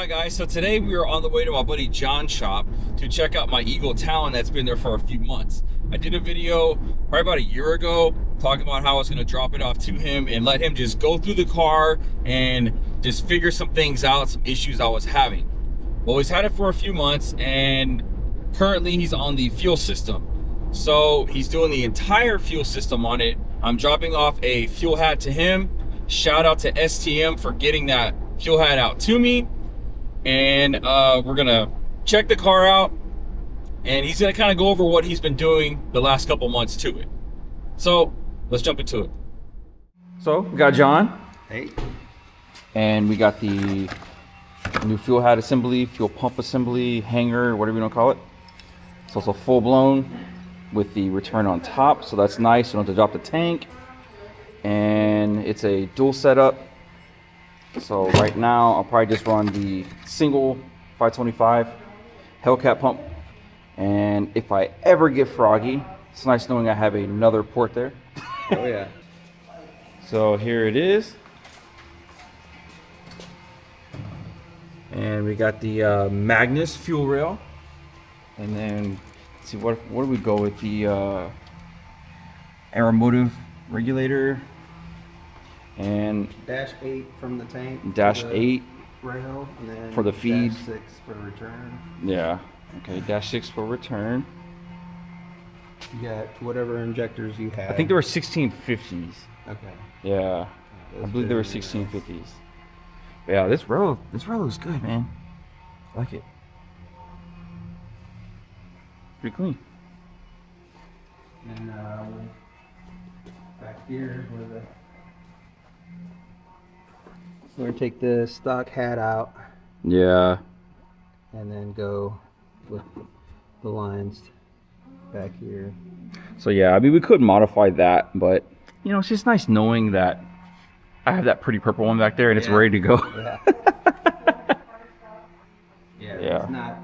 on, guys? So today we are on the way to my buddy John's shop to check out my Eagle Talon that's been there for a few months. I did a video probably about a year ago talking about how I was going to drop it off to him and let him just go through the car and just figure some things out, some issues I was having. Well, he's had it for a few months and currently he's on the fuel system. So he's doing the entire fuel system on it. I'm dropping off a fuel hat to him. Shout out to STM for getting that fuel hat out to me. And we're gonna check the car out and he's gonna kind of go over what he's been doing the last couple months to it. So let's jump into it. So we got John. Hey. And we got the new fuel hat assembly, fuel pump assembly, hanger, whatever you want to call it. It's also full blown with the return on top, so that's nice. You don't have to drop the tank. And it's a dual setup. So right now I'll probably just run the single 525 Hellcat pump. And if I ever get froggy, it's nice knowing I have another port there. Oh yeah. So here it is. And we got the Magnus fuel rail. And then let's see, what do we go with? The aeromotive regulator and -8 from the tank. -8 rail, and then for the feed. -6 for return. Yeah. Okay. -6 for return. You got whatever injectors you have. I think there were 1650s. Okay. Yeah. I believe there were 1650s. But yeah, this rail looks good, man. I like it. Pretty clean. And back here where we're gonna take the stock hat out Yeah. and then go with the lines back here. So yeah, I mean, we could modify that, but you know, it's just nice knowing that I have that pretty purple one back there and it's ready to go. Yeah. Yeah. It's not.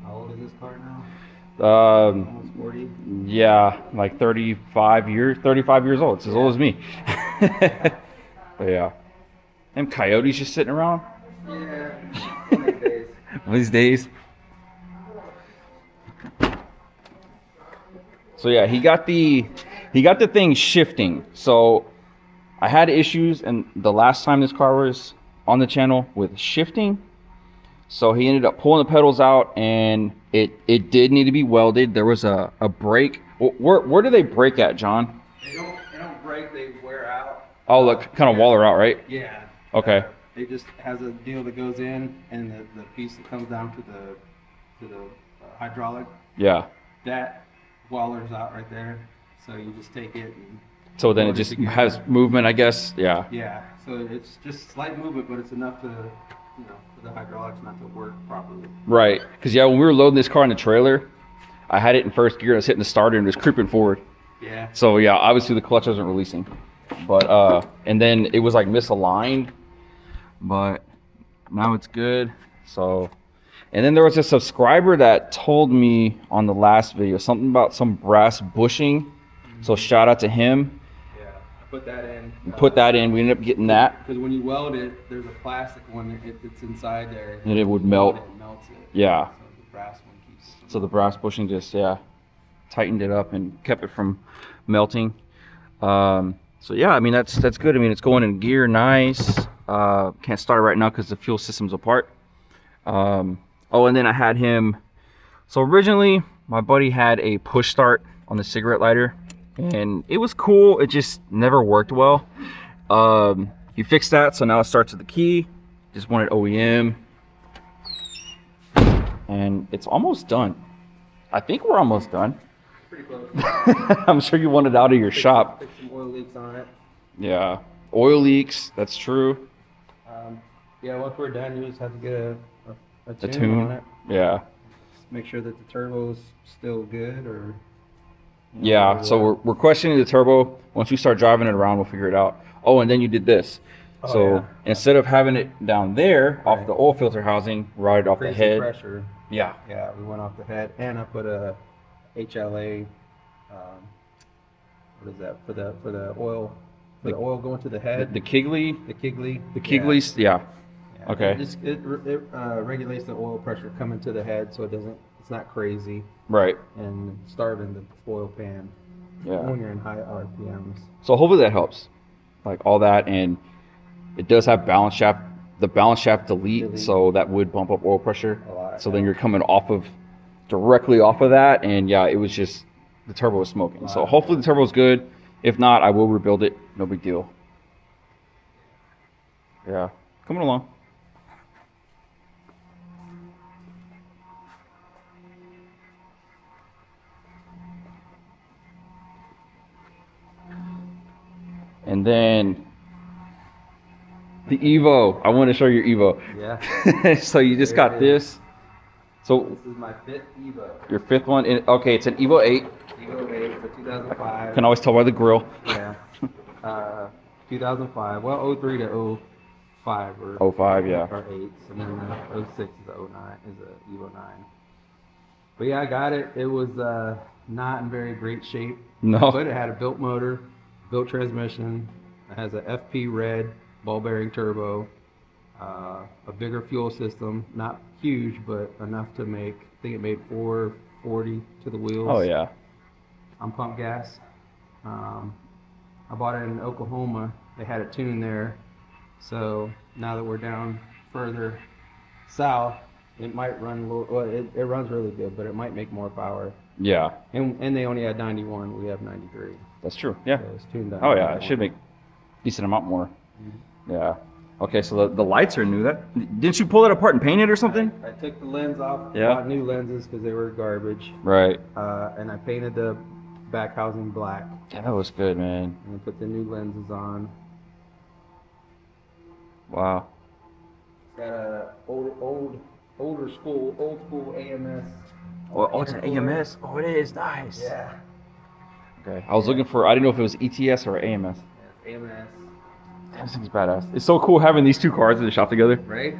How old is this car now? Almost 40. Yeah, like 35 years old. It's as old as me. But yeah. Them coyotes just sitting around. Yeah. One of these days. One of these days. So yeah, he got the thing shifting. So I had issues and the last time this car was on the channel with shifting. So he ended up pulling the pedals out and it did need to be welded. There was a break. Where do they break at, John? They don't break, they wear out. Oh, look, kind of waller out, right? Yeah. Okay. It just has a deal that goes in and the piece that comes down to the hydraulic, Yeah. that wallers out right there. So you just take it and So then it load just together. has movement, I guess. Yeah. Yeah. So it's just slight movement, but it's enough to, for the hydraulics not to work properly. Right. Because yeah, when we were loading this car in the trailer, I had it in first gear. I was hitting the starter and it was creeping forward. Yeah. So yeah, obviously the clutch wasn't releasing, but and then it was like misaligned, but now it's good. So, and then there was a subscriber that told me on the last video something about some brass bushing. So shout out to him. Yeah. I put that in. Put that in. We ended up getting that, Because when you weld it, there's a plastic one that's inside there. and it would melt. It melts it. Yeah. So the brass one keeps. So the brass bushing just tightened it up and kept it from melting. So yeah, I mean that's good. I mean it's going in gear nice. Can't start it right now because the fuel system's apart. Oh, and then I had him. So originally my buddy had a push start on the cigarette lighter, and it was cool. It just never worked well. You fixed that, so now it starts with the key. Just wanted OEM, and it's almost done. I think we're almost done. Pretty close. I'm sure you want it out of your shop. Fix some oil leaks on it. Yeah, oil leaks, that's true. Yeah, once we're done, you just have to get a The tune on it. Yeah. Just make sure that the turbo's still good, or Yeah, so we're questioning the turbo. Once we start driving it around, we'll figure it out. Oh, and then you did this. Oh, So yeah. instead of having it down there off Right. the oil filter housing, right off the Increase head. pressure. Yeah. Yeah, we went off the head, and I put a HLA. What is that for the oil? For the oil going to the head. The Kigley, The Kigley. the Kigley's, yeah. Yeah, Okay. It regulates the oil pressure coming to the head, so it's not crazy Right. and starving the oil pan Yeah. when you're in high RPMs. So hopefully that helps. Like all that, and it does have the balance shaft delete. So that would bump up oil pressure. A lot, So then you're coming directly off of that, and yeah, it was just the turbo was smoking. So hopefully the turbo is good. If not, I will rebuild it. No big deal. Yeah, coming along. And then the Evo. I want to show your Evo. Yeah. So you just got this. So This is my 5th Evo. your 5th one. Okay, it's an Evo 8. Evo 8 for 2005. Can always tell by the grill. Yeah. 2005. Well, 03 to 05 or 05, yeah. Or 8s, and then 06 is the 09 is the Evo 9. But yeah, I got it. It was not in very great shape. No. But it had a built motor, built transmission. It has a FP red ball bearing turbo, a bigger fuel system, not huge, but enough to make. I think it made 440 to the wheels. Oh yeah. On pump gas. I bought it in Oklahoma. They had it tuned there. So now that we're down further south, it might run a little. Well, it runs really good, but it might make more power. Yeah. And they only had 91. We have 93. That's true. Yeah. So it's tuned down. Oh yeah, it should make decent amount more. Yeah. Okay, so the lights are new. Didn't you pull it apart and paint it or something? I took the lens off. Yeah. Bought new lenses because they were garbage. Right. And I painted the back housing black. Yeah, that was good, man. And I put the new lenses on. Wow. Got a old school AMS. Oh, it's an AMS. Oh, it is nice. Yeah. Okay. I was looking for. I didn't know if it was ETS or AMS. Yeah, AMS. Damn, this thing's badass. It's so cool having these two cars in the shop together. Right?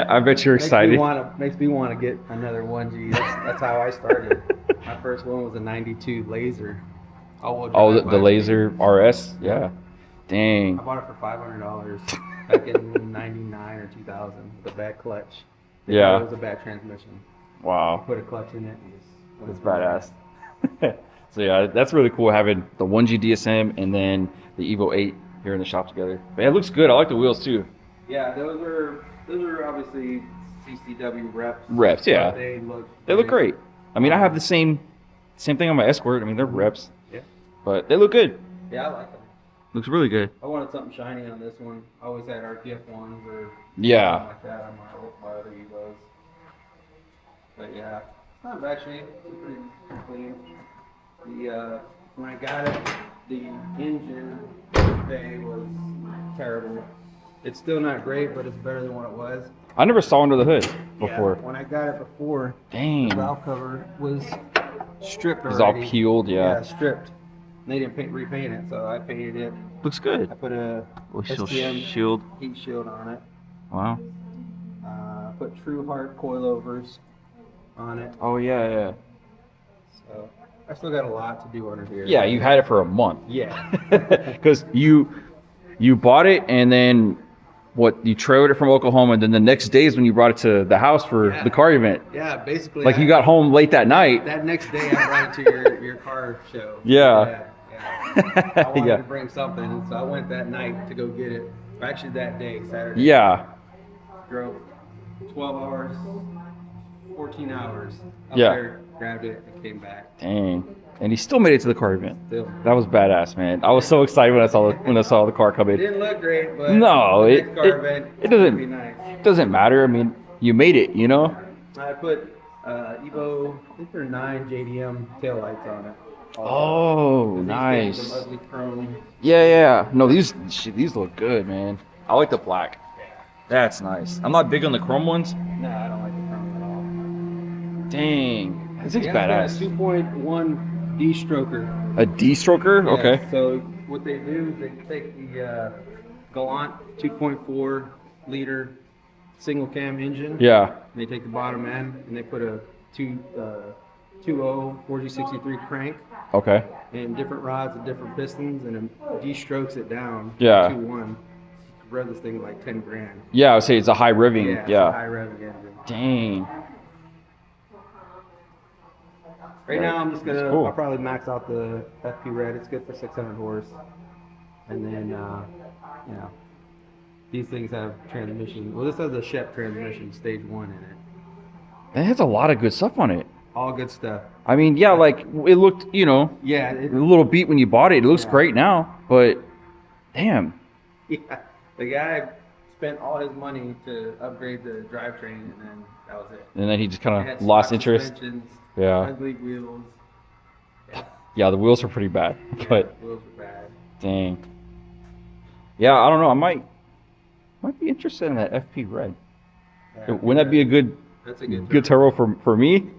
I bet you're excited. Makes me want to get another 1G. That's how I started. My first one was a 92 laser. Oh, the laser RS? Yeah. Dang. I bought it for $500 back in 99 or 2000 with a bad clutch. Yeah. It was a bad transmission. Wow. Put a clutch in it. That's badass. So yeah, that's really cool having the 1G DSM and then the Evo 8 here in the shop together. But it looks good. I like the wheels too. Yeah, those are obviously CCW reps. Reps, yeah. They look great. I mean, I have the same thing on my Escort. I mean, they're reps. Yeah. But they look good. Yeah, I like them. Looks really good. I wanted something shiny on this one. I always had RPF ones or Yeah. something like that on my other Evos. But yeah, it's not bad shape. It's pretty clean. When I got it, the engine bay was terrible. It's still not great, but it's better than what it was. I never saw under the hood before. Yeah, when I got it before, Dang. the valve cover was stripped already. It was all peeled, yeah. Yeah, stripped. And they didn't repaint it, so I painted it. Looks good. I put a STM shield. heat shield on it. Wow. Put True Heart coilovers on it. Oh yeah. So I still got a lot to do under here. Yeah, you had it for a month. Yeah. Because you bought it and then you trailed it from Oklahoma, and then the next day is when you brought it to the house for the car event. Yeah, basically. Like you got home late that night. That next day I brought it to your car show. Yeah. I wanted to bring something, and so I went that night to go get it. Or actually that day, Saturday. Yeah. Drove 12 hours, 14 hours up Yeah. there, grabbed it, and came back. Dang. And he still made it to the car event. Still. That was badass, man. I was so excited when I saw the car come It in. didn't look great, but No, the it next car event, doesn't. be nice. It doesn't matter. I mean, you made it. You know. I put Evo, I think they're 9 JDM taillights on it. Oh, These nice. things, some ugly chrome. Yeah. No, these look good, man. I like the black. That's nice. I'm not big on the chrome ones. No, I don't like the chrome at all. Dang, this thing's Yeah, it's badass. got a 2.1 D-stroker. A D-stroker? Yeah, Okay. So what they do is they take the Galant 2.4 liter single cam engine. Yeah. And they take the bottom end and they put a 2.0 4G63 crank Okay. and different rods and different pistons, and it de-strokes it down. Yeah. To 2.1. rev this thing like 10 grand. Yeah, I would say it's a high revving. Yeah, it's Yeah. a high revving engine. Dang. Right now, I'm just gonna. Cool. I'll probably max out the FP Red. It's good for 600 horse. And then, you know, these things have transmission. Well, this has a Shep transmission, stage 1 in it. It has a lot of good stuff on it. All good stuff. I mean, yeah, like it looked, you know, Yeah. a little beat when you bought it. It looks great now, but damn. Yeah. The guy spent all his money to upgrade the drivetrain, and then that was it. And then he just It kind had of lost stock interest. suspensions, Yeah. Ugly wheels. Yeah, the wheels are pretty bad, but Wheels were bad. dang. Yeah, I don't know. I might be interested in that FP Red. Yeah, Wouldn't that be a good That's a good turbo for me?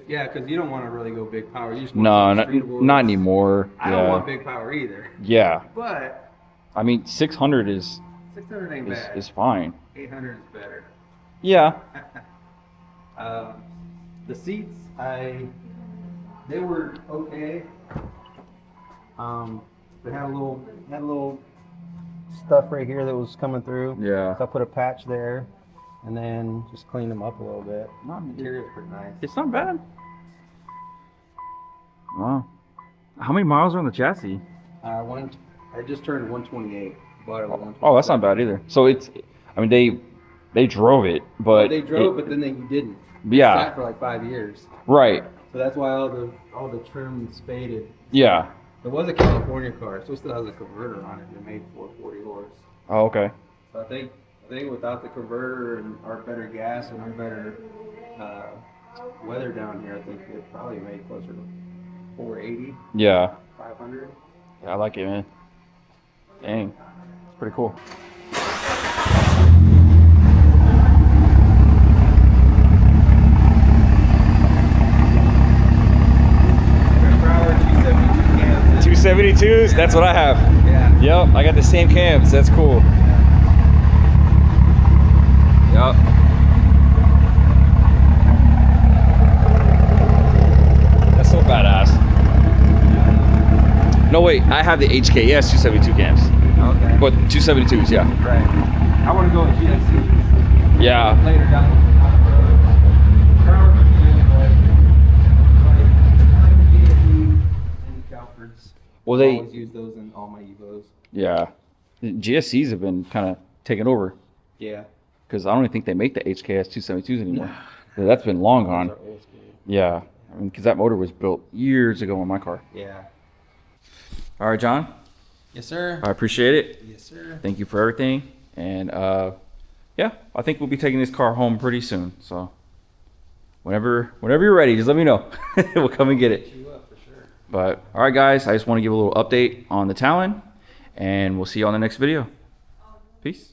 Yeah, because you don't want to really go big power. You just want No, something streetable. not anymore. I don't want big power either. Yeah. But I mean, 600 is 600 ain't bad. is fine. 800 is better. Yeah. The seats, they were okay. They had a little stuff right here that was coming through. Yeah. So I put a patch there, and then just cleaned them up a little bit. Interior's pretty nice. It's not bad. Wow. How many miles are on the chassis? I just turned 128. Bought it with 127. Oh, that's not bad either. So it's, I mean, they drove it, but They drove, but then you didn't. Yeah. It sat for like 5 years. Right. So that's why all the trims faded. Yeah. It was a California car, so it still has a converter on it. It made 440 horse. Oh, okay. So I think without the converter and our better gas and our better weather down here, I think it probably made closer to 480, Yeah. 500. Yeah, I like it, man. Dang. It's pretty cool. Per hour, 272 cams. 272s, that's what I have. Yeah. Yep, I got the same cams. That's cool. Yep. That's so badass. No, wait, I have the HKS 272 cams. Okay. But 272s, yeah. Right. I want to go with GSCs. Yeah. Later down the road. Per hour, and the Calfords. Well, I they, always use those in all my Evos. yeah. The GSCs have been kind of taken over Yeah. because I don't even think they make the HKS 272s anymore. Yeah, that's been long gone. Those are old school. Yeah. I mean, because that motor was built years ago on my car. Yeah. All right, John. Yes, sir. I appreciate it. Yes, sir. Thank you for everything. And yeah, I think we'll be taking this car home pretty soon. So whenever you're ready, just let me know. We'll come and get it. You up for sure. But all right, guys, I just want to give a little update on the Talon, and we'll see you on the next video. Peace.